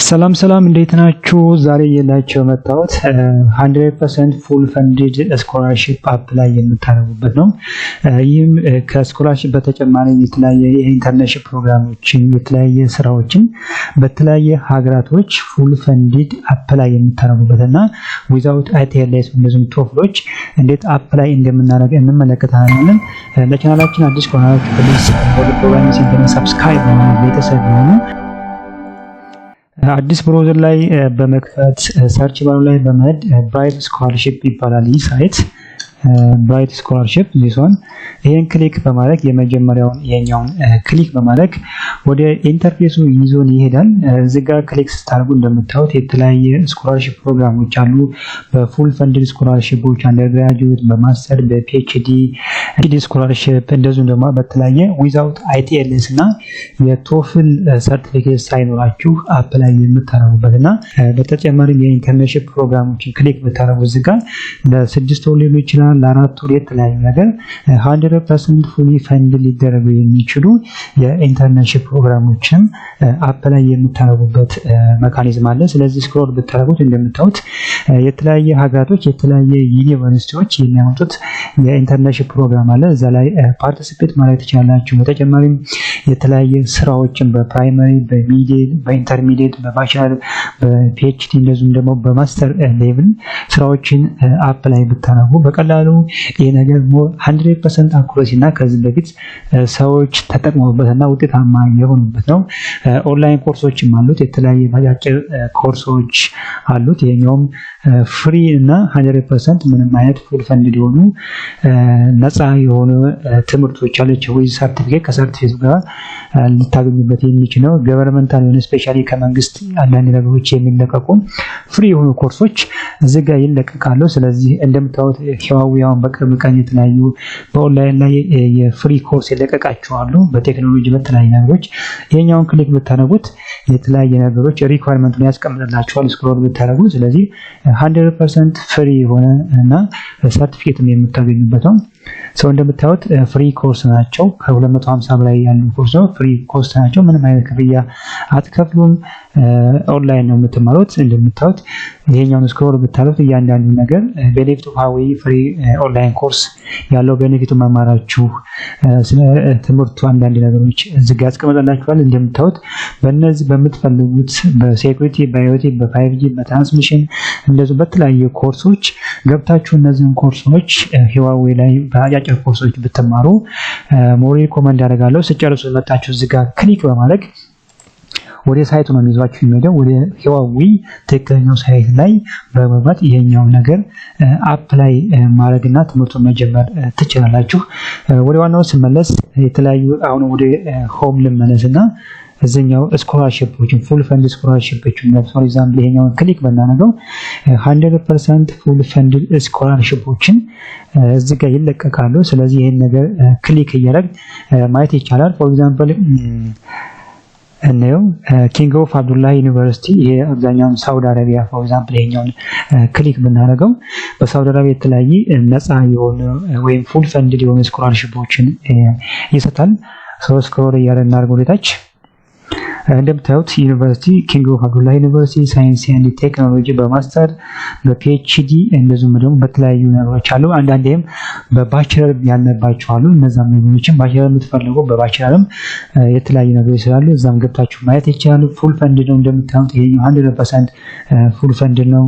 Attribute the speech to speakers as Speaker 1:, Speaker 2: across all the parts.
Speaker 1: ሰላም እንዴት ናችሁ? ዛሬ የላችሁ መጣሁት 100% ፉል ፈንድድ ስኮላርሺፕ አፕላይ የምታደርጉበት ነው። ይህም ከስኮላርሺፕ በተጨማሪ የተለያየ የኢንተርንሺፕ ፕሮግራሞችን የተለያየ ስራዎችን በተለያየ ሀገራቶች ፉል ፈንድድ አፕላይ የምታደርጉበትና ዊዛውት አይቲኤልኤስ እንደዚሁም ቶፍሎች እንዴት አፕላይ እንደምናደርግ እንመለከታለን። ለቻናላችን አዲስ ከሆናችሁ ፕሊዝ ወደ ፕሮግራም ሲንተን ሰብስክራይብ በማድረግ ቤተሰብ ይሁኑ። አዲስ ብሮዘር ላይ በመክፈት ሰርች ባሩ ላይ በመሄድ ብራይት ስኮላርሺፕ ይባላል ይህ ሳይት ብራይት ስኮላርሺፕ ዚሶን ይሄን ክሊክ በማድረግ የመጀመሪያውን የኛውን ክሊክ በማድረግ ወደ ኢንተርፌሱ ይዞን ይሄዳል። እዚህ ጋር ክሊክ ስታደርጉ እንደምታዩት የተለያየ ስኮላርሺፕ ፕሮግራሞች አሉ። በፉል ፈንድድ ስኮላርሺፖች፣ አንደርግራጁዌት፣ በማስተር፣ በፒኤችዲ ስኮላርሺፕ እንደዚሁም ደግሞ በተለያየ ዊዛውት አይቲኤልኤስ እና የቶፍል ሰርቲፊኬት ሳይኖራችሁ አፕላይ የምታደርጉበትና በተጨማሪም የኢንተርንሺፕ ፕሮግራሞችን ክሊክ ብታደርጉ እዚህ ጋር ለ6 ወር ሊሆን ይችላል ለአራት ወር የተለያዩ ነገር 100% ፉሊ ፈንድ ሊደረጉ የሚችሉ የኢንተርንሺፕ ፕሮግራሞችን አፕላይ የምታደርጉበት መካኒዝም አለ። ስለዚህ ስክሮል ብታደርጉት እንደምታዩት የተለያየ ሀገራቶች የተለያየ ዩኒቨርሲቲዎች የሚያመጡት የኢንተርንሺፕ ፕሮግራም አለ። እዛ ላይ ፓርቲሲፔት ማድረግ ትችላላችሁ። በተጨማሪም የተለያየ ስራዎችን በፕራይመሪ፣ በሚዲል፣ በኢንተርሚዲየት፣ በባችለር፣ በፒኤችዲ እንደዚሁም ደግሞ በማስተር ሌቭል ስራዎችን አፕላይ ብታደርጉ በቀላሉ ይሄ ነገር 100% አኩሬሲ እና ከዚህ በፊት ሰዎች ተጠቅመውበትና ውጤታማ የሆኑበት ነው። ኦንላይን ኮርሶችም አሉት። የተለያየ አጫጭር ኮርሶች አሉት። ይሄኛውም ፍሪ እና 100% ምንም አይነት ፉል ፈንድድ የሆኑ ነፃ የሆኑ ትምህርቶች አሉት። ዊዝ ሰርቲፊኬት ከሰርቲፊኬት ጋር ልታገኙበት የሚችለው ገቨርንመንታል እና ስፔሻሊ ከመንግስት አንዳንድ ነገሮች የሚለቀቁ ፍሪ የሆኑ ኮርሶች እዚህ ጋር ይለቀቃሉ። ስለዚህ እንደምታዩት ህዋዊያውን በቅርብ ቀን የተለያዩ በኦንላይን ላይ የፍሪ ኮርስ ይለቀቃቸዋሉ በቴክኖሎጂ በተለያዩ ነገሮች። ይሄኛውን ክሊክ ብታደርጉት የተለያየ ነገሮች ሪኳየርመንቱን ያስቀምጥላችኋል ስክሮል ብታደርጉ። ስለዚህ 100% ፍሪ የሆነ እና ሰርቲፊኬትም የምታገኙበት ነው። ሰው እንደምታዩት ፍሪ ኮርስ ናቸው። ከ250 በላይ ያሉ ኮርስ ነው። ፍሪ ኮርስ ናቸው። ምንም አይነት ክፍያ አትከፍሉም። ኦንላይን ነው የምትማሩት። እንደምታዩት ይሄኛውን ስክሮል ብታደርጉት እያንዳንዱ ነገር ቤኔፊቱ ሃዊ ፍሪ ኦንላይን ኮርስ ያለው ቤኔፊቱ መማራችሁ ስለ ትምህርቱ አንዳንድ ነገሮች እዚህ ጋር አስቀምጠላችኋል። እንደምታዩት በእነዚህ በምትፈልጉት በሴኩሪቲ፣ በአይኦቲ፣ በ5G፣ በትራንስሚሽን እንደዚህ በተለያዩ ኮርሶች ገብታችሁ እነዚህን ኮርሶች ህዋዊ ላይ በአጫጭር ኮርሶች ብትማሩ ሞር ሪኮመንድ አደርጋለሁ። ስጨርሱ መጣችሁ እዚህ ጋር ክሊክ በማድረግ ወደ ሳይቱ ነው የሚዟችሁ የሚሄደው ወደ ህዋዊ ትክክለኛው ሳይት ላይ በመግባት ይሄኛው ነገር አፕላይ ማድረግና ትምህርቱን መጀመር ትችላላችሁ። ወደ ዋናው ስመለስ የተለያዩ አሁን ወደ ሆም ልመለስና እዚህኛው ስኮላርሺፖችን ፉል ፈንድ ስኮላርሺፖችን ፎር ኤግዛምፕል ይሄኛውን ክሊክ በእናደርገው 100% ፉል ፈንድ ስኮላርሺፖችን እዚህ ጋር ይለቀቃሉ። ስለዚህ ይሄን ነገር ክሊክ እያደረግ ማየት ይቻላል። ፎር ኤግዛምፕል እነው ኪንግ ኦፍ አብዱላህ ዩኒቨርሲቲ ይሄ አብዛኛው ሳውዲ አረቢያ ፎር ኤግዛምፕል ይሄኛውን ክሊክ ብናደርገው በሳውዲ አረቢያ የተለያየ ነፃ የሆነ ወይም ፉል ፈንድድ የሆነ ስኮላርሺፖችን ይሰጣል። ሰው ስክሮል እያደረግን እናድርገው ወደታች እንደምታዩት ዩኒቨርሲቲ ኪንግ ኦፍ አብዱላህ ዩኒቨርሲቲ ሳይንስ ኤንድ ቴክኖሎጂ በማስተር በፒኤችዲ እንደዚሁም ደግሞ በተለያዩ ነገሮች አሉ። አንዳንዴም በባችለር ያነባቸው አሉ። እነዛም ነገሮችን ባችለር የምትፈልጉ በባችለርም የተለያዩ ነገሮች ስላሉ እዛም ገብታችሁ ማየት ይችላሉ። ፉል ፈንድ ነው እንደምታዩት ይሄ 100% ፉል ፈንድ ነው።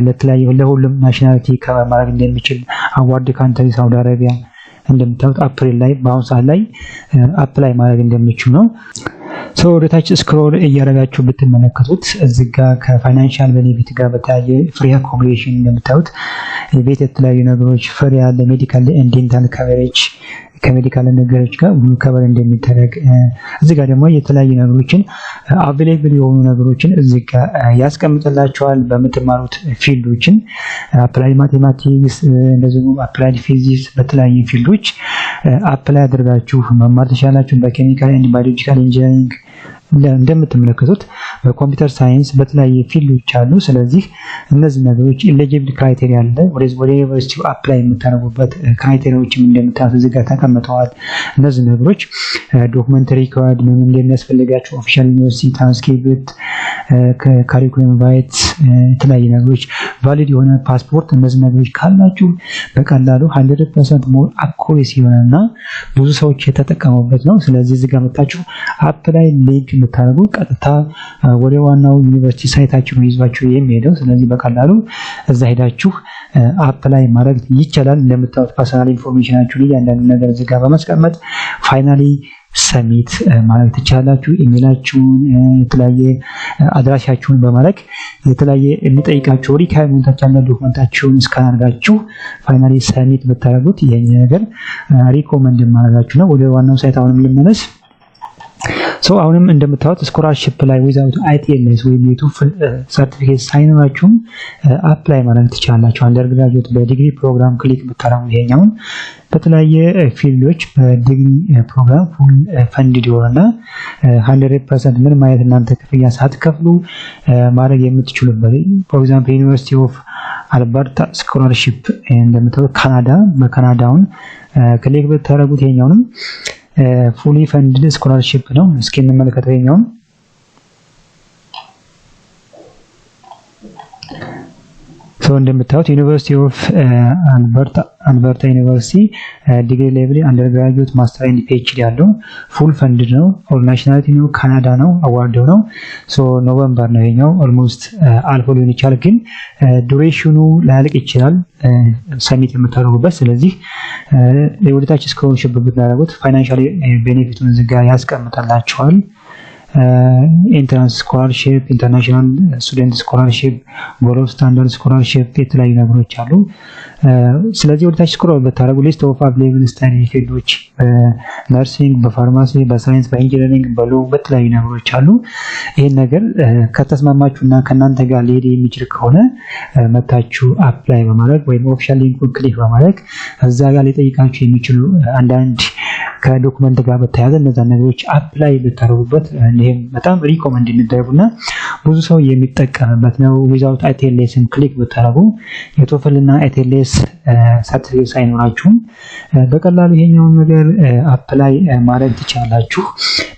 Speaker 1: ለተለያዩ ለሁሉም ናሽናሊቲ ከቨር ማድረግ እንደሚችል አዋርድ ካንትሪ ሳውዲ አረቢያ እንደምታዩት አፕሪል ላይ በአሁኑ ሰዓት ላይ አፕላይ ማድረግ እንደሚችሉ ነው። ሰው ወደታች ስክሮል እያደረጋችሁ ብትመለከቱት እዚህ ጋር ከፋይናንሻል ቤኔፊት ጋር በተያየ ፍሪ አኮሞዴሽን እንደምታዩት የቤት የተለያዩ ነገሮች ፍሪ ያለ ሜዲካል ኤንድ ዴንታል ከቨሬጅ ከሜዲካል ነገሮች ጋር ሁሉ ከቨር እንደሚደረግ እዚህ ጋር ደግሞ የተለያዩ ነገሮችን አቬሌብል የሆኑ ነገሮችን እዚህ ጋር ያስቀምጥላችኋል። በምትማሩት ፊልዶችን አፕላይድ ማቴማቲክስ እንደዚሁ አፕላይድ ፊዚክስ በተለያዩ ፊልዶች አፕላይ አድርጋችሁ መማር ትችላላችሁ። በኬሚካል ኤንድ ባዮሎጂካል ኢንጂነሪንግ እንደምትመለከቱት በኮምፒውተር ሳይንስ በተለያየ ፊልዶች አሉ። ስለዚህ እነዚህ ነገሮች ኤሊጂብል ክራይቴሪያ አለ። ወደ ዩኒቨርሲቲው አፕላይ የምታደርጉበት ክራይቴሪያዎችም እንደምታዩት እዚህ ጋር ተቀምጠዋል። እነዚህ ነገሮች ዶክመንተሪ ሪኳየርድ ምን እንደሚያስፈልጋቸው ኦፊሻል ዩኒቨርሲቲ ትራንስክሪፕት፣ ካሪኩለም ቫይት፣ የተለያዩ ነገሮች ቫሊድ የሆነ ፓስፖርት፣ እነዚህ ነገሮች ካላችሁ በቀላሉ 100% ሞር አኩሬሲ የሆነና ብዙ ሰዎች የተጠቀሙበት ነው። ስለዚህ እዚህ ጋር መጣችሁ አፕላይ ሊንክ የምታደርጉ ቀጥታ ወደ ዋናው ዩኒቨርሲቲ ሳይታችሁ ነው ይዟችሁ የሚሄደው። ስለዚህ በቀላሉ እዛ ሄዳችሁ አፕላይ ማድረግ ይቻላል። እንደምታዩት ፐርሰናል ኢንፎርሜሽናችሁን እያንዳንዱ ነገር እዚህ ጋር በማስቀመጥ ፋይናሊ ሰሚት ማለት ትችላላችሁ። ኢሜላችሁን፣ የተለያየ አድራሻችሁን በማድረግ የተለያየ የሚጠይቃችሁ ሪኳየርመንቶች አለ። ዶክመንታችሁን ስካን አድርጋችሁ ፋይናሊ ሰሚት ብታደርጉት ይሄን ነገር ሪኮመንድ ማድረጋችሁ ነው። ወደ ዋናው ሳይት አሁንም ልመለስ። አሁንም እንደምታዩት ስኮላርሺፕ ላይ ዊዛውት አይቲኤልኤስ ወይም የቱፍል ሰርቲፊኬት ሳይኖራችሁም አፕላይ ማድረግ ትችላላችሁ። አንደርግራጁዌት በዲግሪ ፕሮግራም ክሊክ ብታደርጉ ይሄኛውን በተለያየ ፊልዶች በዲግሪ ፕሮግራም ፉል ፈንድድ የሆነ 100% ምንም አይነት እናንተ ክፍያ ሳትከፍሉ ማድረግ የምትችሉበት ፎር ኤግዛምፕል ዩኒቨርሲቲ ኦፍ አልበርታ ስኮላርሺፕ እንደምታዩት ካናዳ፣ በካናዳውን ክሊክ ብታደርጉት ይሄኛውንም ፉሊ ፈንድድ ስኮላርሺፕ ነው። እስኪ እንመለከተው ይሄኛውን። እንደምታዩት ዩኒቨርሲቲ ኦፍ አልበርታ ዩኒቨርሲቲ ዲግሪ ሌቭል አንደርግራጁዌት ማስተር ኤንድ ፒኤችዲ ያለው ፉል ፈንድድ ነው። ኦል ናሽናሊቲ ነው፣ ካናዳ ነው፣ አዋርድ ነው። ኖቨምበር ነው ይሄኛው። ኦልሞስት አልፎ ሊሆን ይችላል፣ ግን ዱሬሽኑ ላያልቅ ይችላል ሰሚት የምታደርጉበት። ስለዚህ የወደታች ስኮላርሺፕ ብታደርጉት ፋይናንሻሊ ቤኔፊቱን እዚህ ጋር ያስቀምጣላችኋል። ኢንትራንስ ስኮላርሺፕ፣ ኢንተርናሽናል ስቱደንት ስኮላርሺፕ፣ ጎልድ ስታንዳርድ ስኮላርሺፕ የተለያዩ ነገሮች አሉ። ስለዚህ ወደታች ስክሮል ብታደርጉ ሊስት ኦፍ አቬሌብል ስታዲ ፊልዶች በነርሲንግ፣ በፋርማሲ፣ በሳይንስ፣ በኢንጂነሪንግ፣ በሎ በተለያዩ ነገሮች አሉ። ይህን ነገር ከተስማማችሁና ከእናንተ ጋር ሊሄድ የሚችል ከሆነ መታችሁ አፕላይ በማድረግ ወይም ኦፊሻል ሊንኩን ክሊክ በማድረግ እዛ ጋር ሊጠይቃችሁ የሚችሉ አንዳንድ ከዶክመንት ጋር በተያያዘ እነዛን ነገሮች አፕላይ ብታደርጉበት ይሄም በጣም ሪኮመንድ የሚደረጉና ብዙ ሰው የሚጠቀምበት ነው። ዊዛውት አይቲኤልኤስን ክሊክ ብታደርጉ የቶፍልና አይቲኤልኤስ ሰርቲፊኬት ሳይኖራችሁም በቀላሉ ይሄኛውን ነገር አፕላይ ማድረግ ትችላላችሁ።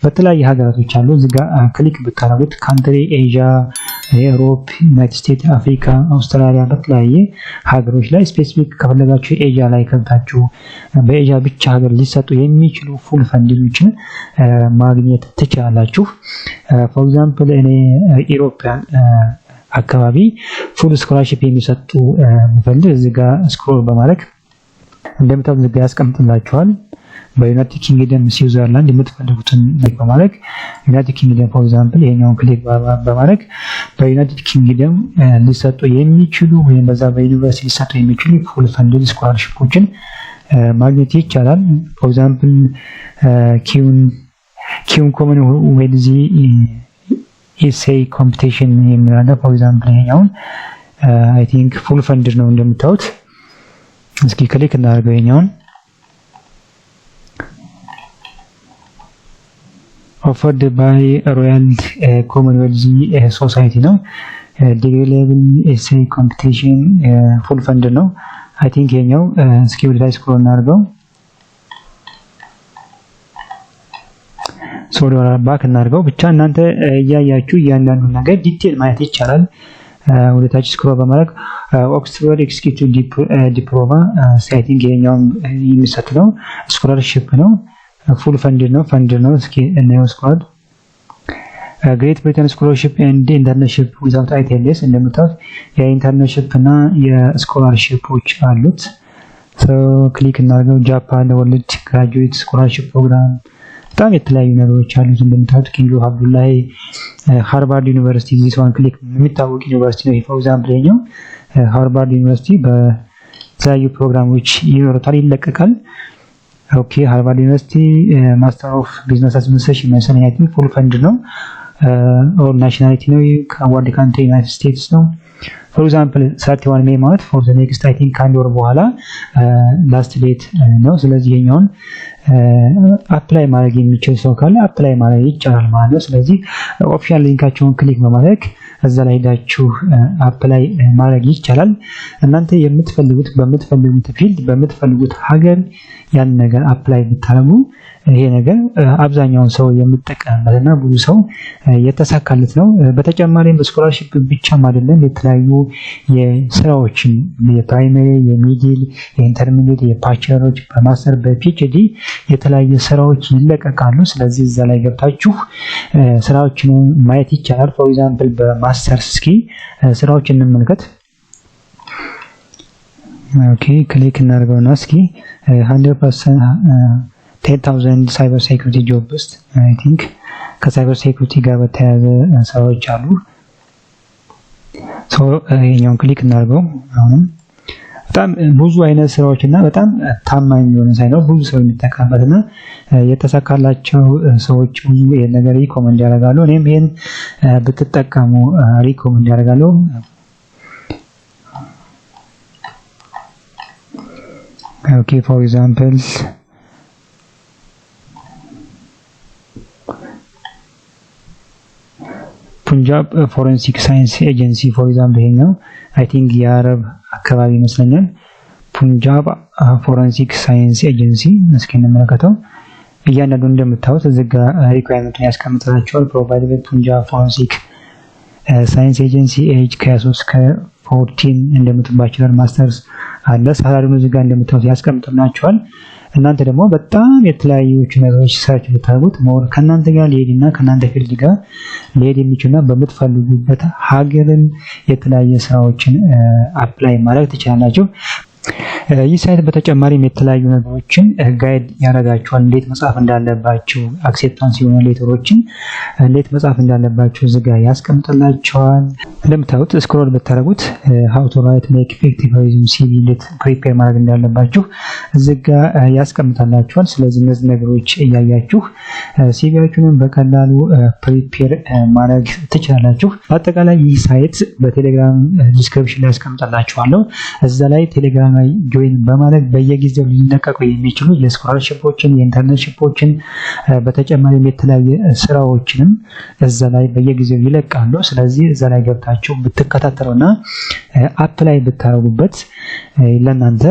Speaker 1: በተለያየ ሀገራቶች አሉ። እዚህ ጋር ክሊክ ብታደርጉት ካንትሪ፣ ኤዥያ፣ ዩሮፕ፣ ዩናይትድ ስቴትስ፣ አፍሪካ፣ አውስትራሊያ በተለያየ ሀገሮች ላይ ስፔሲፊክ ከፈለጋችሁ ኤዥያ ላይ ከብታችሁ በኤዥያ ብቻ ሀገር ሊሰጡ የሚችሉ ፉል ፈንዲንጎችን ማግኘት ትችላላችሁ። ፎር ኤግዛምፕል እኔ ኢሮፒያን አካባቢ ፉል ስኮላርሺፕ የሚሰጡ ምፈልግ እዚህ ጋር ስክሮል በማድረግ እንደምታውቁት እዚህ ጋር ያስቀምጥላችኋል። በዩናይትድ ኪንግደም፣ ስዊዘርላንድ የምትፈልጉትን ክሊክ በማድረግ ዩናይትድ ኪንግደም ፎር ኤግዛምፕል ይሄኛውን ክሊክ በማድረግ በዩናይትድ ኪንግደም ሊሰጡ የሚችሉ ወይም በዛ በዩኒቨርሲቲ ሊሰጡ የሚችሉ ፉል ፈንድድ ስኮላርሺፖችን ማግኘት ይቻላል። ፎር ኤግዛምፕል ኪውን ኮመን ዌልዚ ኢሴይ ኮምፒቲሽን የሚላለ ፎር ኤግዛምፕል ይሄኛውን አይ ቲንክ ፉል ፈንድድ ነው እንደምታዩት። እስኪ ክሊክ እናደርገው ይሄኛውን ኦፈርድ ባይ ሮያል ኮመንዌልዝ ሶሳይቲ ነው። ዲግሪ ሌቭል ኤሴይ ኮምፒቲሽን ፉል ፈንድ ነው። አይ ቲንክ ይሄኛው እስኪ ወደ ላይ ስክሮል እናድርገው። ሶሪ ባክ እናድርገው። ብቻ እናንተ እያያችሁ እያንዳንዱን ነገር ዲቴል ማየት ይቻላል። ወደ ታች ስክሮል በማድረግ ኦክስፎርድ ኤክስኪዩቲቭ ዲፕሎማ አይ ቲንክ ይሄኛው የሚሰጥ ነው። ስኮላርሺፕ ነው። ፉል ፈንድ ነው። እስኪ እናየው ስኳድ ግሬት ብሪተን ስኮላርሺፕ ኤንድ ኢንተርንሺፕ ዊዛውት አይቲኤልኤስ እንደምታዩት የኢንተርንሺፕ እና የስኮላርሺፖች አሉት። ክሊክ እናድርገው። ጃፓን ወርልድ ግራጁዌት ስኮላርሺፕ ፕሮግራም በጣም የተለያዩ ነገሮች አሉት። እንደምታዩት ኪንግ ኦፍ አብዱላሂ፣ ሃርቫርድ ዩኒቨርሲቲ ዚስዋን ክሊክ የሚታወቅ ዩኒቨርሲቲ ነው። ፎር ኤግዛምፕል ይሄኛው ሃርቫርድ ዩኒቨርሲቲ በተለያዩ ፕሮግራሞች ይኖሩታል፣ ይለቀቃል። ኦኬ ሃርቫርድ ዩኒቨርሲቲ ማስተር ኦፍ ቢዝነስ አድሚኒስትሬሽን መሰለኝ ፉል ፈንድ ነው። ኦል ናሽናሊቲ ነው። ከአዋርድ ካንትሪ ዩናይትድ ስቴትስ ነው። ፎር ኤግዛምፕል 31 ሜይ ማለት ፎር ዘ ኔክስት አይ ቲንክ ከአንድ ወር በኋላ ላስት ዴት ነው። ስለዚህ ይሄኛውን አፕላይ ማድረግ የሚችል ሰው ካለ አፕላይ ማድረግ ይቻላል ማለት ነው። ስለዚህ ኦፊሻል ሊንካቸውን ክሊክ በማድረግ እዛ ላይ ሄዳችሁ አፕላይ ማድረግ ይቻላል። እናንተ የምትፈልጉት በምትፈልጉት ፊልድ በምትፈልጉት ሀገር ያን ነገር አፕላይ ብታረጉ ይሄ ነገር አብዛኛውን ሰው የሚጠቀምበትና ብዙ ሰው የተሳካለት ነው። በተጨማሪም ስኮላርሺፕ ብቻም አይደለም የተለያዩ የስራዎችን የፕራይመሪ፣ የሚድል፣ የኢንተርሚዲየት፣ የባችለሮች፣ በማስተር፣ በፒኤችዲ የተለያዩ ስራዎች ይለቀቃሉ። ስለዚህ እዛ ላይ ገብታችሁ ስራዎችን ማየት ይቻላል። ፎር ኤግዛምፕል በማስተርስ እስኪ ስራዎችን እንመልከት። ኦኬ ክሊክ እናድርገውና እስኪ 100% 10,000 ሳይበር ሴኩሪቲ ጆብ ውስጥ አይ ቲንክ ከሳይበር ሴኩሪቲ ጋር በተያያዘ ስራዎች አሉ። ሶ ይሄኛውን ክሊክ እናድርገው። አሁንም በጣም ብዙ አይነት ስራዎች እና በጣም ታማኝ የሆነ ሳይት ነው። ብዙ ሰው የሚጠቀምበትና የተሳካላቸው ሰዎች ብዙ ይሄን ነገር ሪኮመንድ ያደርጋሉ። እኔም ይሄን ብትጠቀሙ ሪኮመንድ ያደርጋለሁ። ኦኬ ፎር ኤግዛምፕል ፑንጃብ ፎረንሲክ ሳይንስ ኤጀንሲ ፎር ኤግዛምፕል ይሄኛው አይ ቲንክ የአረብ አካባቢ ይመስለኛል። ፑንጃብ ፎረንሲክ ሳይንስ ኤጀንሲ እስኪ እንመለከተው። እያንዳንዱ እንደምታዩት እዚህ ጋር ሪኳየርመንቱን ያስቀምጥላችኋል። ፕሮቫይደድ ፑንጃብ ፎረንሲክ ሳይንስ ኤጀንሲ ኤጅ ከ3 ከ14 እንደምት ባችለር ማስተርስ አለ። ሳላሪውን እዚህ ጋር እንደምታዩት ያስቀምጥላችኋል። እናንተ ደግሞ በጣም የተለያዩ ነገሮች ሰርች ብታደርጉት ሞር ከናንተ ጋር ሊሄድና ከናንተ ፊልድ ጋር ሊሄድ የሚችልና በምትፈልጉበት ሀገርን የተለያየ ስራዎችን አፕላይ ማድረግ ትችላላችሁ። ይህ ሳይት በተጨማሪም የተለያዩ ነገሮችን ጋይድ ያደርጋችኋል። እንዴት መጻፍ እንዳለባችሁ አክሴፕታንስ የሆኑ ሌተሮችን እንዴት መጻፍ እንዳለባችሁ እዚህ ጋር ያስቀምጥላችኋል። እንደምታዩት ስክሮል ብታደርጉት how to write make effective resume CV እንዴት ፕሪፔር ማድረግ እንዳለባችሁ እዚህ ጋር ያስቀምጣላችኋል። ስለዚህ እነዚህ ነገሮች እያያችሁ ሲቪያችሁን በቀላሉ ፕሪፔር ማድረግ ትችላላችሁ። በአጠቃላይ ይህ ሳይት በቴሌግራም ዲስክሪፕሽን ላይ ያስቀምጥላችኋለሁ። እዛ ላይ ቴሌግራም ላይ ጆይን በማድረግ በየጊዜው ሊለቀቁ የሚችሉ የስኮላርሺፖችን የኢንተርንሺፖችን በተጨማሪም የተለያየ ስራዎችንም እዛ ላይ በየጊዜው ይለቃሉ። ስለዚህ እዛ ላይ ገብታችሁ ብትከታተሉና አፕላይ ብታረጉበት ለእናንተ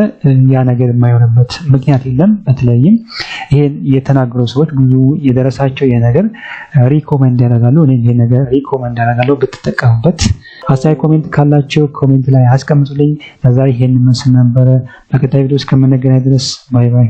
Speaker 1: ያ ነገር የማይሆንበት ምክንያት የለም። በተለይም ይሄን የተናገሩ ሰዎች ብዙ የደረሳቸው ይሄ ነገር ሪኮመንድ ያደርጋሉ። እኔ ይሄ ነገር ሪኮመንድ ያደርጋለሁ ብትጠቀሙበት። አስተያየት ኮሜንት ካላችሁ ኮሜንት ላይ አስቀምጡልኝ። ለዛሬ ይሄን መስል ነበር። በቀጣይ ቪዲዮ እስከምንገናኝ ድረስ ባይ ባይ።